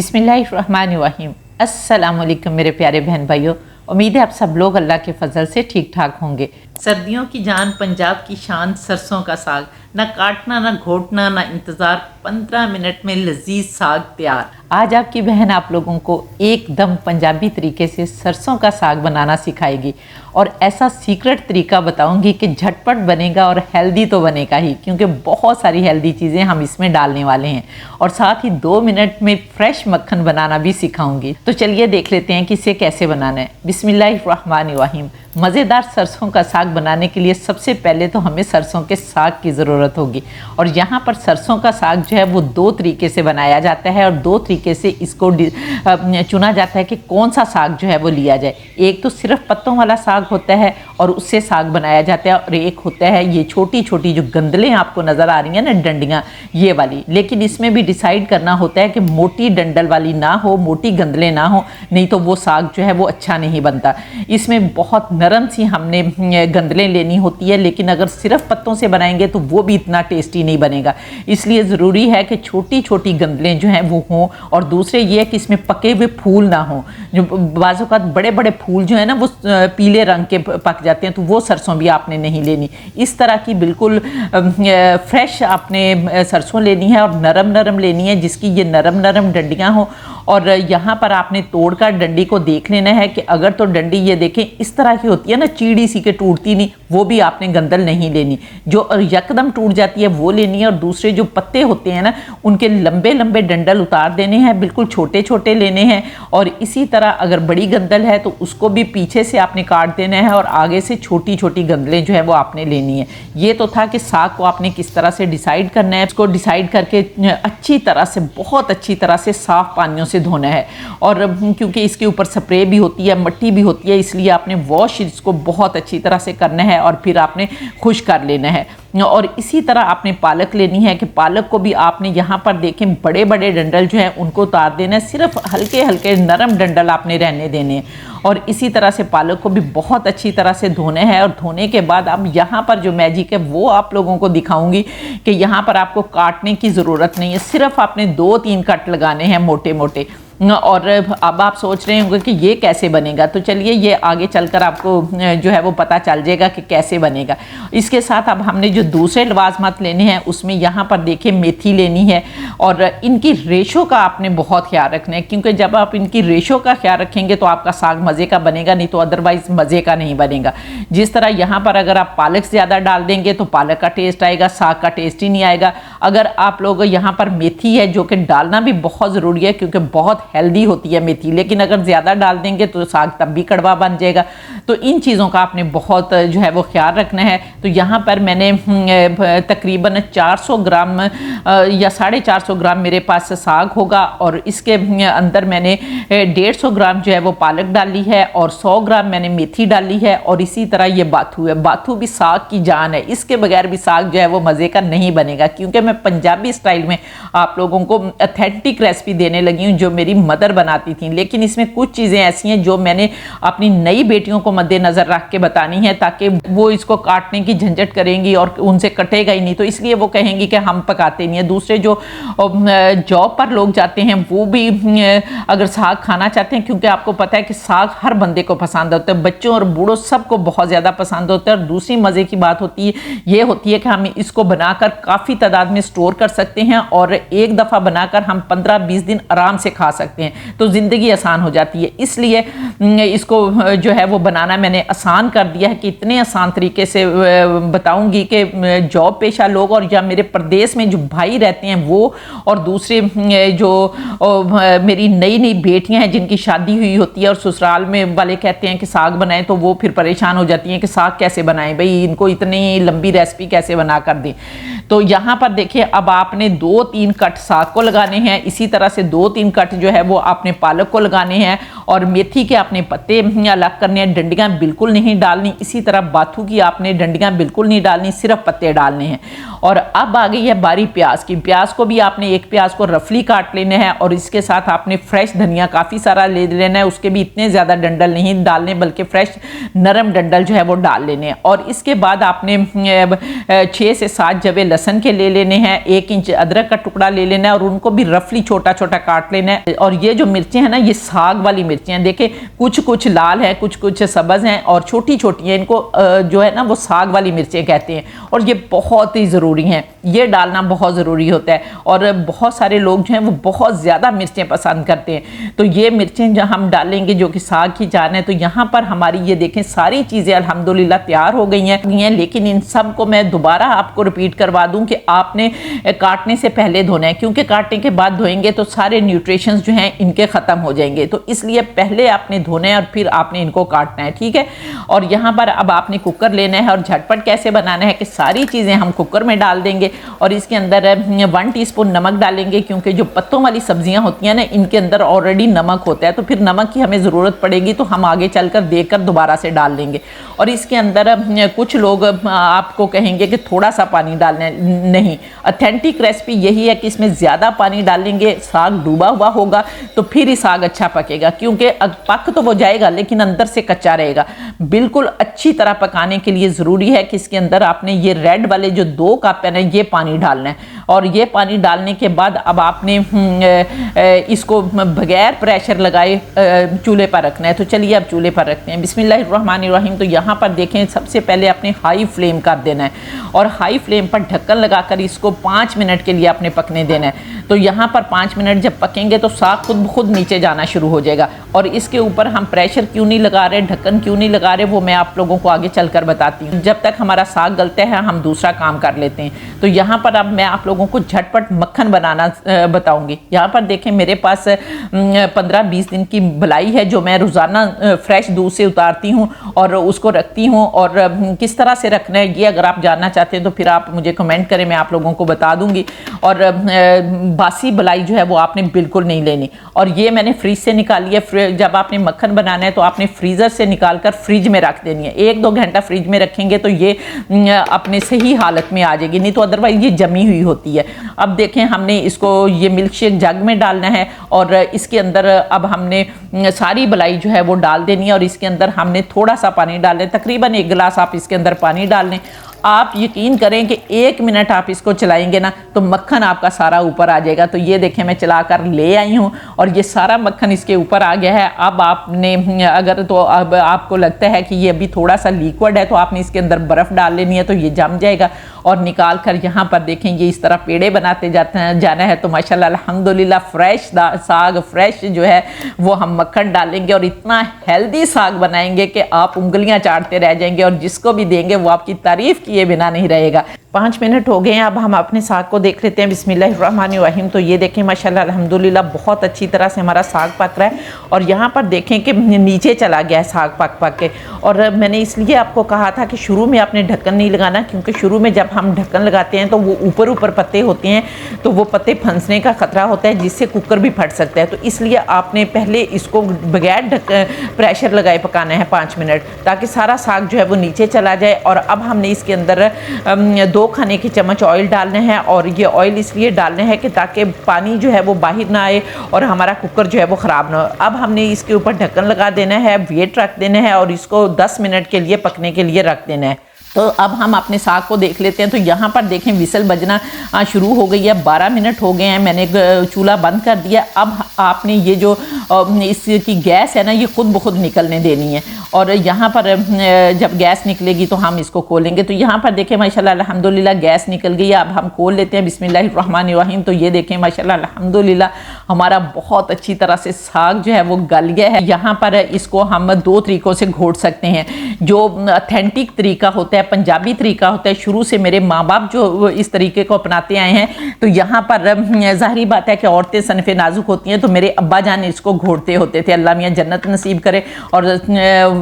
बिस्मिल्लाहिर्रहमानिर्रहीम। अस्सलाम वालेकुम मेरे प्यारे बहन भाइयों, उम्मीद है आप सब लोग अल्लाह के फजल से ठीक ठाक होंगे। सर्दियों की जान, पंजाब की शान, सरसों का साग, ना काटना ना घोटना ना इंतज़ार, 15 मिनट में लजीज साग तैयार। आज आपकी बहन आप लोगों को एकदम पंजाबी तरीके से सरसों का साग बनाना सिखाएगी और ऐसा सीक्रेट तरीका बताऊंगी कि झटपट बनेगा और हेल्दी तो बनेगा ही, क्योंकि बहुत सारी हेल्दी चीज़ें हम इसमें डालने वाले हैं और साथ ही 2 मिनट में फ्रेश मक्खन बनाना भी सिखाऊंगी। तो चलिए देख लेते हैं कि इसे कैसे बनाना है। बिस्मिल्लाहिर्रहमानिर्रहीम। मज़ेदार सरसों का साग बनाने के लिए सबसे पहले तो हमें सरसों के साग की ज़रूरत होगी और यहाँ पर सरसों का साग जो है वो 2 तरीके से बनाया जाता है और 2 तरीके से इसको चुना जाता है कि कौन सा साग जो है वो लिया जाए। एक तो सिर्फ पत्तों वाला साग होता है और उससे साग बनाया जाता है, और एक होता है ये छोटी छोटी जो गंदलें आपको नज़र आ रही हैं ना, डंडियाँ, ये वाली। लेकिन इसमें भी डिसाइड करना होता है कि मोटी डंडल वाली ना हो, मोटी गंदलें ना हो, नहीं तो वो साग जो है वो अच्छा नहीं बनता। इसमें बहुत नरम सी हमने गंदलें लेनी होती है, लेकिन अगर सिर्फ पत्तों से बनाएंगे तो वो भी इतना टेस्टी नहीं बनेगा। इसलिए ज़रूरी है कि छोटी छोटी गंदलें जो हैं वो हों, और दूसरे ये है कि इसमें पके हुए फूल ना हों। जो बाज़ औक़ात बड़े बड़े फूल जो है ना वो पीले रंग के पक जाते हैं, तो वो सरसों भी आपने नहीं लेनी। इस तरह की बिल्कुल फ्रेश आपने सरसों लेनी है और नरम नरम लेनी है, जिसकी ये नरम नरम डंडियाँ हों। और यहाँ पर आपने तोड़कर डंडी को देख लेना है कि अगर तो डंडी ये देखें इस तरह की होती है ना, चीड़ी सी के टूटती नहीं, वो भी आपने गंदल नहीं लेनी। जो यकदम टूट जाती है वो लेनी है, और दूसरे जो पत्ते होते हैं ना उनके लंबे लंबे डंडल उतार देने हैं, बिल्कुल छोटे छोटे लेने हैं। और इसी तरह अगर बड़ी गंदल है तो उसको भी पीछे से आपने काट देना है और आगे से छोटी छोटी गंदलें जो है वो आपने लेनी है। ये तो था कि साग को आपने किस तरह से डिसाइड करना है। इसको डिसाइड करके अच्छी तरह से, बहुत अच्छी तरह से साफ़ पानियों से धोना है, और क्योंकि इसके ऊपर स्प्रे भी होती है, मिट्टी भी होती है, इसलिए आपने वॉश इसको बहुत अच्छी तरह से करना है और फिर आपने खुश कर लेना है। और इसी तरह आपने पालक लेनी है कि पालक को भी आपने यहाँ पर देखें बड़े बड़े डंडल जो हैं उनको उतार देना है, सिर्फ हल्के हल्के नरम डंडल आपने रहने देने हैं। और इसी तरह से पालक को भी बहुत अच्छी तरह से धोना है, और धोने के बाद अब यहाँ पर जो मैजिक है वो आप लोगों को दिखाऊंगी कि यहाँ पर आपको काटने की ज़रूरत नहीं है, सिर्फ आपने 2-3 कट लगाने हैं मोटे मोटे। और अब आप सोच रहे होंगे कि ये कैसे बनेगा, तो चलिए ये आगे चलकर आपको जो है वो पता चल जाएगा कि कैसे बनेगा। इसके साथ अब हमने जो दूसरे लवाजमात लेने हैं उसमें यहाँ पर देखिए मेथी लेनी है, और इनकी रेशो का आपने बहुत ख्याल रखना है, क्योंकि जब आप इनकी रेशो का ख्याल रखेंगे तो आपका साग मज़े का बनेगा, नहीं तो अदरवाइज़ मज़े का नहीं बनेगा। जिस तरह यहाँ पर अगर आप पालक ज़्यादा डाल देंगे तो पालक का टेस्ट आएगा, साग का टेस्ट ही नहीं आएगा। अगर आप लोग यहाँ पर मेथी है जो कि डालना भी बहुत ज़रूरी है, क्योंकि बहुत हेल्दी होती है मेथी, लेकिन अगर ज़्यादा डाल देंगे तो साग तब भी कड़वा बन जाएगा। तो इन चीज़ों का आपने बहुत जो है वो ख्याल रखना है। तो यहाँ पर मैंने तकरीबन 400 ग्राम या 450 ग्राम मेरे पास साग होगा, और इसके अंदर मैंने 150 ग्राम जो है वो पालक डाली है और 100 ग्राम मैंने मेथी डाली है। और इसी तरह ये बाथू है, बाथू भी साग की जान है, इसके बगैर भी साग जो है वो मज़े का नहीं बनेगा। क्योंकि मैं पंजाबी स्टाइल में आप लोगों को ऑथेंटिक रेसिपी देने लगी हूँ जो मेरी मदर बनाती थी, लेकिन इसमें कुछ चीज़ें ऐसी हैं जो मैंने अपनी नई बेटियों को मद्देनज़र रख के बतानी है, ताकि वो इसको काटने की झंझट करेंगी और उनसे कटेगा ही नहीं, तो इसलिए वो कहेंगी कि हम पकाते नहीं है। दूसरे जो जॉब पर लोग जाते हैं वो भी अगर साग खाना चाहते हैं, क्योंकि आपको पता है कि साग हर बंदे को पसंद होता है, बच्चों और बूढ़ों सबको बहुत ज़्यादा पसंद होता है। और दूसरी मज़े की बात होती है ये होती है कि हम इसको बनाकर काफ़ी तादाद में स्टोर कर सकते हैं, और एक दफ़ा बनाकर हम 15-20 दिन आराम से खा सकते हैं, तो ज़िंदगी आसान हो जाती है। इसलिए इसको जो है वो बनाना मैंने आसान कर दिया है कि इतने आसान तरीके से बताऊंगी कि जॉब पेशा लोग और या मेरे प्रदेश में जो भाई रहते हैं वो, और दूसरे जो मेरी नई नई बेटियां हैं जिनकी शादी हुई होती है और ससुराल में वाले कहते हैं कि साग बनाएं, तो वो फिर परेशान हो जाती हैं कि साग कैसे बनाएं भाई, इनको इतनी लंबी रेसिपी कैसे बना कर दें। तो यहाँ पर देखिए अब आपने 2-3 कट साग को लगाने हैं, इसी तरह से 2-3 कट जो है वो आपने पालक को लगाने हैं, और मेथी के आपने पत्ते अलग करने हैं, डंडियाँ बिल्कुल नहीं डालनी। इसी तरह बाथू की आपने डंडियाँ बिल्कुल नहीं डालनी, सिर्फ पत्ते डालने हैं। और अब आ गई है बारी प्याज की। प्याज को भी आपने एक प्याज को रफली काट लेना है, और इसके साथ आपने फ्रेश धनिया काफ़ी सारा ले लेना है, उसके भी इतने ज़्यादा डंडल नहीं डालने, बल्कि फ्रेश नरम डंडल जो है वो डाल लेने हैं। और इसके बाद आपने 6 से 7 जवे लहसुन के ले लेने हैं, 1 इंच अदरक का टुकड़ा ले लेना है और उनको भी रफली छोटा छोटा काट लेना है। और ये जो मिर्चें हैं ना, ये साग वाली मिर्चें हैं। देखिए कुछ कुछ लाल हैं, कुछ कुछ सब्ज़ हैं और छोटी छोटी हैं। इनको जो है ना वो साग वाली मिर्चें कहते हैं और ये बहुत ही ज़रूरी हैं, ये डालना बहुत ज़रूरी होता है। और बहुत सारे लोग जो हैं वो बहुत ज़्यादा मिर्चें पसंद करते हैं, तो ये मिर्चें जो हम डालेंगे जो कि साग की जान है। तो यहाँ पर हमारी ये देखें सारी चीज़ें अल्हम्दुलिल्लाह तैयार हो गई हैं, लेकिन इन सब को मैं दोबारा आपको रिपीट करवा दूँ कि आपने काटने से पहले धोना है, क्योंकि काटने के बाद धोएंगे तो सारे न्यूट्रिशंस जो हैं इनके ख़त्म हो जाएंगे। तो इसलिए पहले आपने धोना है और फिर आपने इनको काटना है, ठीक है। और यहाँ पर अब आपने कुकर लेना है और झटपट कैसे बनाना है कि सारी चीज़ें हम कुकर में डाल देंगे और इसके अंदर 1 टीस्पून नमक डालेंगे, क्योंकि जो पत्तों वाली सब्जियां होती हैं ना इनके अंदर ऑलरेडी नमक होता है, तो फिर नमक की हमें ज़रूरत पड़ेगी तो हम आगे चलकर देखकर दोबारा से डाल लेंगे। और इसके अंदर कुछ लोग आपको कहेंगे कि थोड़ा सा पानी डालना है, नहीं, ऑथेंटिक रेसिपी यही है कि इसमें ज़्यादा पानी डालेंगे, साग डूबा हुआ होगा तो फिर ही साग अच्छा पकेगा, क्योंकि पक तो वो जाएगा लेकिन अंदर से कच्चा रहेगा। बिल्कुल अच्छी तरह पकाने के लिए ज़रूरी है कि इसके अंदर आपने ये रेड वाले जो 2 कप है ना ये पानी डालना है। और ये पानी डालने के बाद अब आपने इसको बगैर प्रेशर लगाए चूल्हे पर रखना है। तो चलिए अब चूल्हे पर रखते हैं। बिस्मिल्लाहिर्रहमानिर्रहीम। तो यहाँ पर देखें सबसे पहले आपने हाई फ्लेम कर देना है और हाई फ्लेम पर ढक्कन लगाकर इसको 5 मिनट के लिए आपने पकने देना है। तो यहाँ पर 5 मिनट जब पकेंगे तो साग खुद ब खुद नीचे जाना शुरू हो जाएगा। और इसके ऊपर हम प्रेशर क्यों नहीं लगा रहे, ढक्कन क्यों नहीं लगा रहे, वो मैं आप लोगों को आगे चलकर बताती हूँ। जब तक हमारा साग गलता है हम दूसरा काम कर लेते हैं। तो यहाँ पर अब मैं आप लोगों को झटपट मक्खन बनाना बताऊंगी। यहाँ पर देखें मेरे पास 15-20 दिन की भलाई है जो मैं रोज़ाना फ्रेश दूध से उतारती हूँ और उसको रखती हूँ। और किस तरह से रखना है ये अगर आप जानना चाहते हैं तो फिर आप मुझे कमेंट करें, मैं आप लोगों को बता दूंगी। और बासी भलाई जो है वो आपने बिल्कुल नहीं लेनी। और ये मैंने फ्रिज से निकाली है। जब आपने मक्खन बनाना है तो आपने फ्रीज़र से निकाल कर फ्रिज में रख देनी है। 1-2 घंटा फ्रिज में रखेंगे तो ये अपने सही हालत में आ जाएगी, नहीं तो अदरवाइज ये जमी हुई होती है। अब देखें हमने इसको ये मिल्क शेक जग में डालना है और इसके अंदर अब हमने सारी भलाई जो है वो डाल देनी है और इसके अंदर हमने थोड़ा सा पानी डालना है, तकरीबन 1 गिलास आप इसके अंदर पानी डाल लें। आप यकीन करें कि 1 मिनट आप इसको चलाएंगे ना तो मक्खन आपका सारा ऊपर आ जाएगा। तो ये देखें मैं चलाकर ले आई हूँ और ये सारा मक्खन इसके ऊपर आ गया है। अब आपने अगर तो अब आपको लगता है कि ये अभी थोड़ा सा लिक्विड है तो आपने इसके अंदर बर्फ़ डाल लेनी है, तो ये जम जाएगा। और निकाल कर यहाँ पर देखें ये इस तरह पेड़े बनाते जाना है। तो माशाल्लाह अल्हम्दुलिल्लाह फ्रेश साग फ्रेश जो है वो हम मक्खन डालेंगे और इतना हेल्दी साग बनाएंगे कि आप उंगलियां चाटते रह जाएंगे और जिसको भी देंगे वो आपकी तारीफ किए बिना नहीं रहेगा। 5 मिनट हो गए हैं, अब हम अपने साग को देख लेते हैं। बिस्मिल्लाहिर्रहमानिर्रहीम। तो ये देखें माशाल्लाह अल्हम्दुलिल्लाह बहुत अच्छी तरह से हमारा साग पक रहा है और यहाँ पर देखें कि नीचे चला गया है साग पक के। और मैंने इसलिए आपको कहा था कि शुरू में आपने ढक्कन नहीं लगाना, क्योंकि शुरू में जब हम ढक्कन लगाते हैं तो वो ऊपर पत्ते होते हैं तो वो पत्ते फंसने का ख़तरा होता है जिससे कुकर भी फट सकता है। तो इसलिए आपने पहले इसको बगैर प्रेशर लगाए पकाना है 5 मिनट, ताकि सारा साग जो है वो नीचे चला जाए। और अब हमने इसके अंदर 2 खाने के चम्मच ऑयल डालना है और ये ऑयल इसलिए डालना है कि ताकि पानी जो है वो बाहर ना आए और हमारा कुकर जो है वो ख़राब ना हो। अब हमने इसके ऊपर ढक्कन लगा देना है, वेट रख देना है और इसको 10 मिनट के लिए पकने के लिए रख देना है। तो अब हम अपने साग को देख लेते हैं। तो यहाँ पर देखें विसल बजना शुरू हो गई है, 12 मिनट हो गए हैं, मैंने चूल्हा बंद कर दिया। अब आपने ये जो इसकी गैस है ना ये खुद ब खुद निकलने देनी है और यहाँ पर जब गैस निकलेगी तो हम इसको खोलेंगे। तो यहाँ पर देखें माशाल्लाह अल्हम्दुलिल्लाह गैस निकल गई है। अब हम खोल लेते हैं। बिस्मिल्लाहिर्रहमानिर्रहीम। तो ये देखें माशाल्लाह अल्हम्दुलिल्लाह हमारा बहुत अच्छी तरह से साग जो है वो गल गया है। यहाँ पर इसको हम 2 तरीक़ों से घोट सकते हैं। जो ऑथेंटिक तरीका होता है, पंजाबी तरीका होता है, शुरू से मेरे माँ बाप जो इस तरीके को अपनाते आए हैं। तो यहाँ पर ज़ाहिरी बात है कि औरतें सनफ़े नाजुक होती हैं, तो मेरे अब्बा जान इसको घोटते होते थे। अल्लाह मियाँ जन्नत नसीब करे। और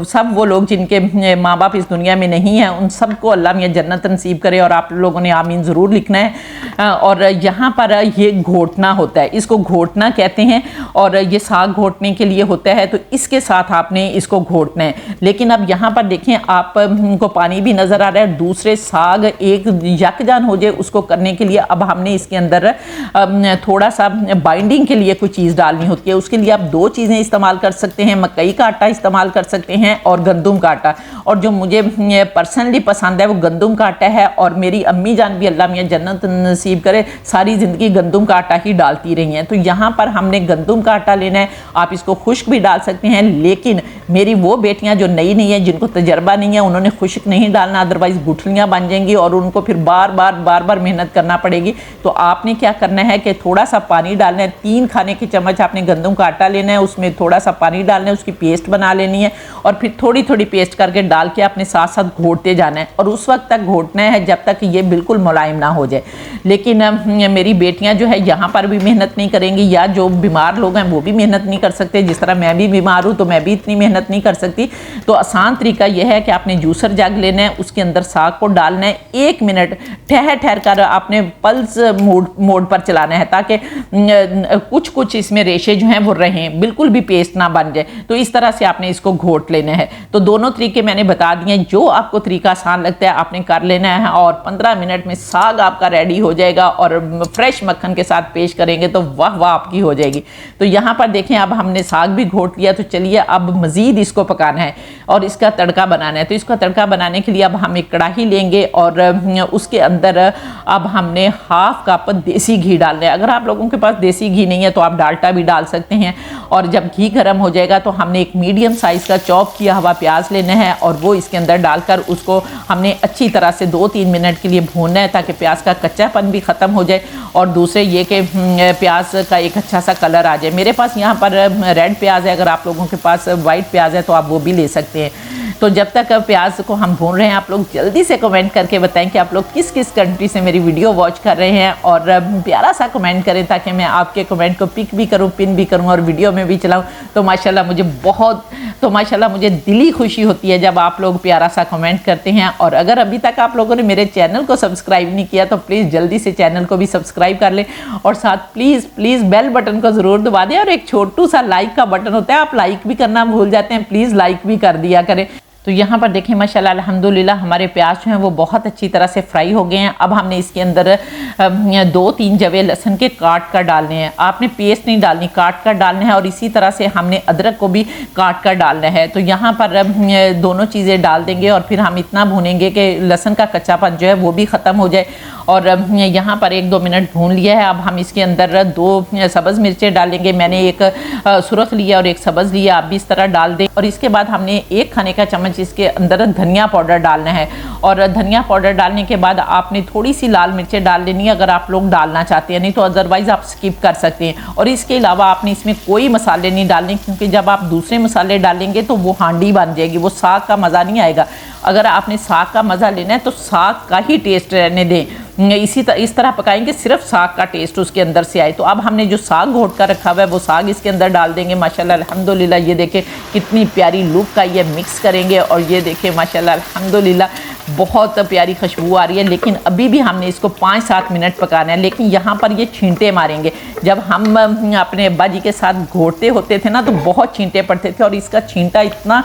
सब वो लोग जिनके माँ बाप इस दुनिया में नहीं हैं उन सबको अल्लाह मियाँ जन्नत नसीब करे और आप लोगों ने आमीन ज़रूर लिखना है। और यहाँ पर ये घोटना होता है, इसको घोटना कहते हैं और ये साग घोटने के लिए होता है। तो इसके साथ आपने इसको घोटना है। लेकिन अब यहाँ पर देखें आपको पानी भी नज़र आ रहा है। दूसरे साग एक यकजान हो जाए उसको करने के लिए अब हमने इसके अंदर थोड़ा सा बाइंडिंग के लिए कोई चीज़ डालनी होती है। उसके लिए आप 2 चीज़ें इस्तेमाल कर सकते हैं। मकई का आटा इस्तेमाल कर सकते हैं हैं और गंदम का आटा। और जो मुझे पर्सनली पसंद है वो गंदम का आटा है, और मेरी अम्मी जान भी अल्लाह मियां जन्नत नसीब करे सारी ज़िंदगी गंदम का आटा ही डालती रही हैं। तो यहाँ पर हमने गंदम का आटा लेना है, आप इसको खुश्क भी डाल सकते हैं, लेकिन मेरी वो बेटियाँ जो नई नहीं है, जिनको तजर्बा नहीं है, उन्होंने खुश्क नहीं डालना, अदरवाइज़ गुठलियाँ बन जाएंगी और उनको फिर बार बार मेहनत करना पड़ेगी। तो आपने क्या करना है कि थोड़ा सा पानी डालना है, 3 खाने के चम्मच आपने गंदम का आटा लेना है, उसमें थोड़ा सा पानी डालना है, उसकी पेस्ट बना लेनी है और फिर थोड़ी थोड़ी पेस्ट करके डाल के अपने साथ साथ घोटते जाना है, और उस वक्त तक घोटना है जब तक ये बिल्कुल मुलायम ना हो जाए। लेकिन मेरी बेटियां जो है यहाँ पर भी मेहनत नहीं करेंगी, या जो बीमार लोग हैं वो भी मेहनत नहीं कर सकते, जिस तरह मैं भी बीमार हूँ तो मैं भी इतनी मेहनत नहीं कर सकती। तो आसान तरीका यह है कि आपने जूसर जग लेना है, उसके अंदर साग को डालना है, 1 मिनट ठहर कर आपने पल्स मोड पर चलाना है, ताकि कुछ कुछ इसमें रेशे जो हैं वो रहें, बिल्कुल भी पेस्ट ना बन जाए। तो इस तरह से आपने इसको घोट लेना है। तो दोनों तरीके मैंने बता दिए, जो आपको तरीका आसान लगता है आपने कर लेना है, और 15 मिनट में साग आपका रेडी हो जाएगा, और फ्रेश मक्खन के साथ पेश करेंगे तो वाह वाह आपकी हो जाएगी। तो यहाँ पर देखें अब हमने साग भी घोट लिया, तो चलिए अब मज़ीद इसको पकाना है और इसका तड़का बनाना है। तो इसका तड़का बनाने के लिए अब हम एक कढ़ाई लेंगे और उसके अंदर अब हमने 1/2 कप देसी घी डालना है। अगर आप लोगों के पास देसी घी नहीं है तो आप डालडा भी डाल सकते हैं। और जब घी गर्म हो जाएगा तो हमने एक मीडियम साइज़ का चॉप किया हुआ प्याज लेना है, और वो इसके अंदर डालकर उसको हमने अच्छी तरह से 2-3 मिनट के लिए भूनना है, ताकि प्याज का कच्चापन भी ख़त्म हो जाए, और दूसरे ये कि प्याज का एक अच्छा सा कलर आ जाए। मेरे पास यहाँ पर रेड प्याज है, अगर आप लोगों के पास वाइट प्याज है तो आप वो भी ले सकते हैं। तो जब तक प्याज को हम भून रहे हैं, आप लोग जल्दी से कमेंट करके बताएं कि आप लोग किस किस कंट्री से मेरी वीडियो वॉच कर रहे हैं, और प्यारा सा कमेंट करें ताकि मैं आपके कमेंट को पिक भी करूं, पिन भी करूं और वीडियो में भी चलाऊं। तो माशाल्लाह मुझे दिली खुशी होती है जब आप लोग प्यारा सा कमेंट करते हैं। और अगर अभी तक आप लोगों ने मेरे चैनल को सब्सक्राइब नहीं किया तो प्लीज़ जल्दी से चैनल को भी सब्सक्राइब कर लें, और साथ प्लीज़ बेल बटन को ज़रूर दबा दें, और एक छोटू सा लाइक का बटन होता है, आप लाइक भी करना भूल जाते हैं, प्लीज़ लाइक भी कर दिया करें। तो यहाँ पर देखें माशाल्लाह अल्हम्दुलिल्लाह हमारे प्याज जो हैं वो बहुत अच्छी तरह से फ्राई हो गए हैं। अब हमने इसके अंदर 2-3 जवे लहसुन के काट कर डालने हैं, आपने पेस्ट नहीं डालनी, काट कर डालना है, और इसी तरह से हमने अदरक को भी काट कर डालना है। तो यहाँ पर दोनों चीज़ें डाल देंगे और फिर हम इतना भूनेंगे कि लहसुन का कच्चापन जो है वो भी ख़त्म हो जाए। और यहाँ पर 1-2 मिनट भून लिया है। अब हम इसके अंदर 2 सब्ज़ मिर्चें डालेंगे, मैंने एक सुरख लिया और एक सब्ज़ लिया, आप भी इस तरह डाल दें। और इसके बाद हमने 1 खाने का चम्मच इसके अंदर धनिया पाउडर डालना है, और धनिया पाउडर डालने के बाद आपने थोड़ी सी लाल मिर्चें डाल लेनी है अगर आप लोग डालना चाहते हैं, नहीं तो अदरवाइज़ आप स्किप कर सकते हैं। और इसके अलावा आपने इसमें कोई मसाले नहीं डालने, क्योंकि जब आप दूसरे मसाले डालेंगे तो वो हांडी बन जाएगी, वो साग का मज़ा नहीं आएगा। अगर आपने साग का मज़ा लेना है तो साग का ही टेस्ट रहने दें, इस तरह पकाएंगे सिर्फ साग का टेस्ट उसके अंदर से आए। तो अब हमने जो साग घोट कर रखा हुआ है वो साग इसके अंदर डाल देंगे। माशाल्लाह अल्हम्दुलिल्लाह ये देखें कितनी प्यारी लुक आई है, मिक्स करेंगे और ये देखें माशाल्लाह अल्हम्दुलिल्लाह बहुत प्यारी खुशबू आ रही है। लेकिन अभी भी हमने इसको 5-7 मिनट पकाना है। लेकिन यहाँ पर ये छींटे मारेंगे। जब हम अपने अब्बा जी के साथ घोटते होते थे ना तो बहुत छींटे पड़ते थे, और इसका छींटा इतना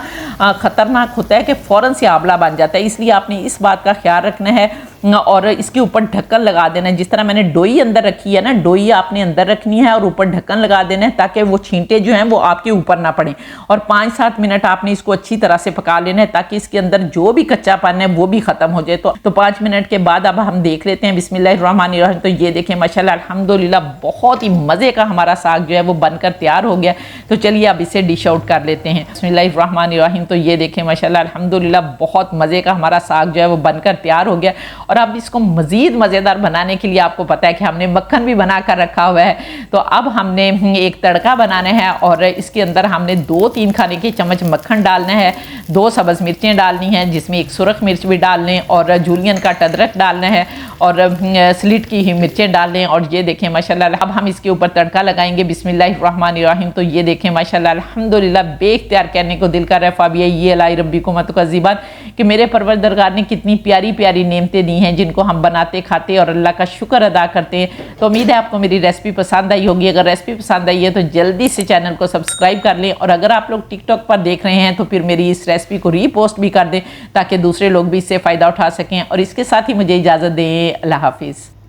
ख़तरनाक होता है कि फ़ौरन से आंवला बन जाता है। इसलिए आपने इस बात का ख्याल रखना है और इसके ऊपर ढक्कन लगा देना है। जिस तरह मैंने डोई अंदर रखी है ना, डोई आपने अंदर रखनी है और ऊपर ढक्कन लगा देना है ताकि वो छींटे जो हैं वो आपके ऊपर ना पड़ें। और 5-7 मिनट आपने इसको अच्छी तरह से पका लेना है ताकि इसके अंदर जो भी कच्चापन है वो भी ख़त्म हो जाए। तो 5 मिनट के बाद अब हम देख लेते हैं। बिस्मिल्लाहिर्रहमानिर्रहीम। तो ये देखें माशाल्लाह अल्हम्दुलिल्लाह बहुत ही मज़े का हमारा साग जो है वो बनकर तैयार हो गया। तो चलिए अब इसे डिश आउट कर लेते हैं। बिस्मिल्लाहिर्रहमानिर्रहीम। तो ये देखें माशाल्लाह अल्हम्दुलिल्लाह बहुत मज़े का हमारा साग जो है वो बनकर तैयार हो गया। और अब इसको मज़ीद मज़ेदार बनाने के लिए आपको पता है कि हमने मक्खन भी बना कर रखा हुआ है। तो अब हमने एक तड़का बनाना है और इसके अंदर हमने 2-3 खाने के चम्मच मक्खन डालना है, 2 सब्ज़ मिर्चें डालनी हैं जिसमें एक सुरख मिर्च भी डाल लें और जूलियन का अदरक डालना है और स्लिट की ही मिर्चें डाल लें। और ये देखें माशाल्लाह अब हम इसके ऊपर तड़का लगाएंगे। बिस्मिल्लाहिर्रहमानिर्रहीम। तो ये देखें माशाल्लाह अल्हम्दुलिल्लाह बेख्तियार कहने को दिल कर रहा है फ़ाबिया ये अलाई रब्बिकुम तुकज़्ज़िबान कि मेरे परवरदिगार ने कितनी प्यारी प्यारी नेमतें दी हैं जिनको हम बनाते खाते और अल्लाह का शुक्र अदा करते हैं। तो उम्मीद है आपको मेरी रेसिपी पसंद आई होगी। अगर रेसिपी पसंद आई है तो जल्दी से चैनल को सब्सक्राइब कर लें और अगर आप लोग टिकटॉक पर देख रहे हैं तो फिर मेरी इस रेसिपी को रीपोस्ट भी कर दें ताकि दूसरे लोग भी इससे फ़ायदा उठा सकें। और इसके साथ ही मुझे इजाज़त दें। अल्लाह हाफिज़।